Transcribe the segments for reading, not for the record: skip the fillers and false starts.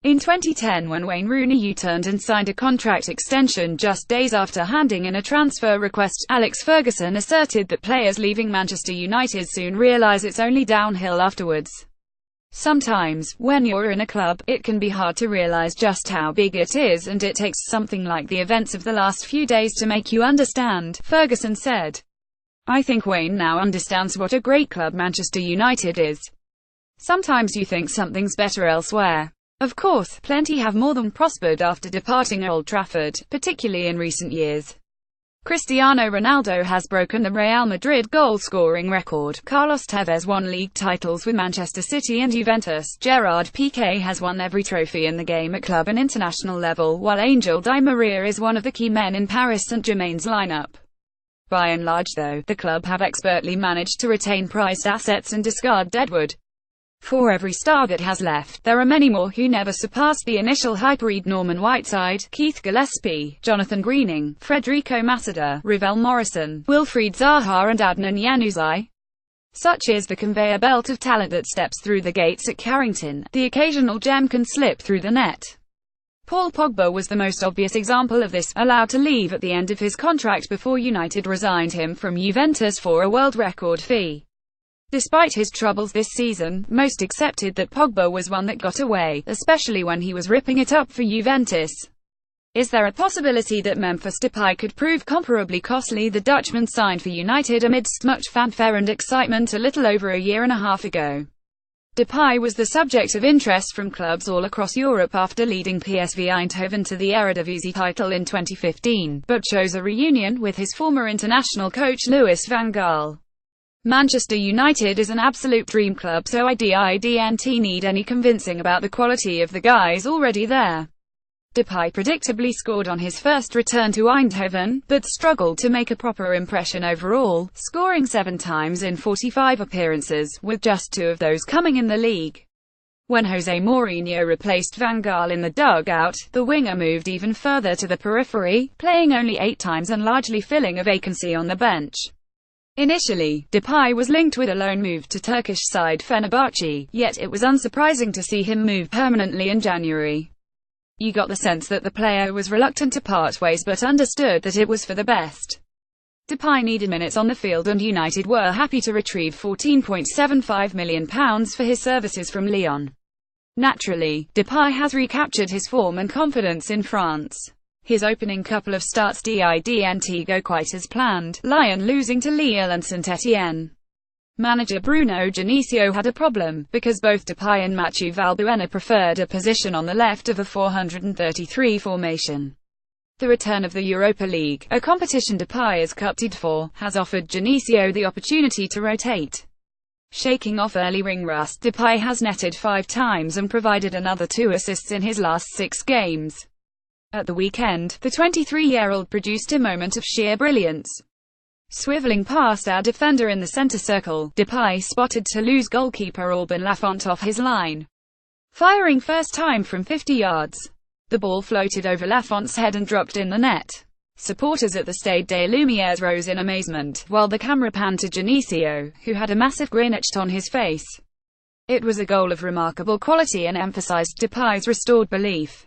In 2010, when Wayne Rooney U-turned and signed a contract extension just days after handing in a transfer request, Alex Ferguson asserted that players leaving Manchester United soon realise it's only downhill afterwards. Sometimes, when you're in a club, it can be hard to realise just how big it is, and it takes something like the events of the last few days to make you understand, Ferguson said. I think Wayne now understands what a great club Manchester United is. Sometimes you think something's better elsewhere. Of course, plenty have more than prospered after departing Old Trafford, particularly in recent years. Cristiano Ronaldo has broken the Real Madrid goal-scoring record. Carlos Tevez won league titles with Manchester City and Juventus. Gerard Piqué has won every trophy in the game at club and international level, while Angel Di Maria is one of the key men in Paris Saint-Germain's lineup. By and large though, the club have expertly managed to retain prized assets and discard deadwood. For every star that has left, there are many more who never surpassed the initial hype. Read Norman Whiteside, Keith Gillespie, Jonathan Greening, Federico Masada, Ravel Morrison, Wilfried Zaha and Adnan Januzaj. Such is the conveyor belt of talent that steps through the gates at Carrington. The occasional gem can slip through the net. Paul Pogba was the most obvious example of this, allowed to leave at the end of his contract before United resigned him from Juventus for a world record fee. Despite his troubles this season, most accepted that Pogba was one that got away, especially when he was ripping it up for Juventus. Is there a possibility that Memphis Depay could prove comparably costly? The Dutchman signed for United amidst much fanfare and excitement a little over a year and a half ago. Depay was the subject of interest from clubs all across Europe after leading PSV Eindhoven to the Eredivisie title in 2015, but chose a reunion with his former international coach Louis van Gaal. Manchester United is an absolute dream club, so I didn't need any convincing about the quality of the guys already there. Depay predictably scored on his first return to Eindhoven, but struggled to make a proper impression overall, scoring 7 times in 45 appearances, with just 2 of those coming in the league. When Jose Mourinho replaced Van Gaal in the dugout, the winger moved even further to the periphery, playing only 8 times and largely filling a vacancy on the bench. Initially, Depay was linked with a loan move to Turkish side Fenerbahce, yet it was unsurprising to see him move permanently in January. You got the sense that the player was reluctant to part ways but understood that it was for the best. Depay needed minutes on the field and United were happy to retrieve £14.75 million for his services from Lyon. Naturally, Depay has recaptured his form and confidence in France. His opening couple of starts didn't go quite as planned, Lyon losing to Lille and Saint-Étienne. Manager Bruno Genesio had a problem, because both Depay and Mathieu Valbuena preferred a position on the left of a 433 formation. The return of the Europa League, a competition Depay is cupted for, has offered Genesio the opportunity to rotate. Shaking off early ring rust, Depay has netted 5 times and provided another 2 assists in his last 6 games. At the weekend, the 23-year-old produced a moment of sheer brilliance. Swiveling past our defender in the center circle, Depay spotted Toulouse goalkeeper Alban Lafont off his line. Firing first time from 50 yards. The ball floated over Lafont's head and dropped in the net. Supporters at the Stade des Lumières rose in amazement, while the camera panned to Genesio, who had a massive grin etched on his face. It was a goal of remarkable quality and emphasized Depay's restored belief.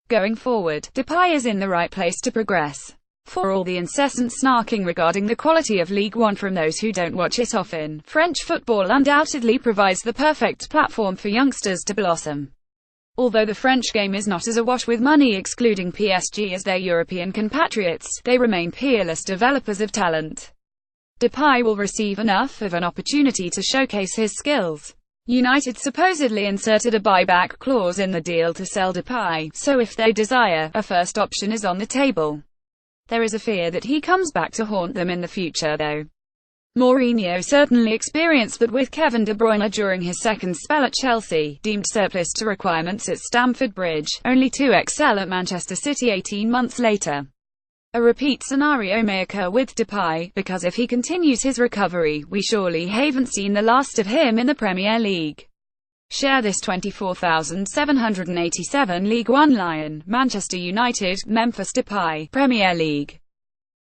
Going forward, Depay is in the right place to progress. For all the incessant snarking regarding the quality of Ligue 1 from those who don't watch it often, French football undoubtedly provides the perfect platform for youngsters to blossom. Although the French game is not as awash with money excluding PSG as their European compatriots, they remain peerless developers of talent. Depay will receive enough of an opportunity to showcase his skills. United supposedly inserted a buyback clause in the deal to sell Depay, so if they desire, a first option is on the table. There is a fear that he comes back to haunt them in the future though. Mourinho certainly experienced that with Kevin De Bruyne during his second spell at Chelsea, deemed surplus to requirements at Stamford Bridge, only to excel at Manchester City 18 months later. A repeat scenario may occur with Depay, because if he continues his recovery, we surely haven't seen the last of him in the Premier League. Share this 24,787 League One Lion, Manchester United, Memphis Depay, Premier League.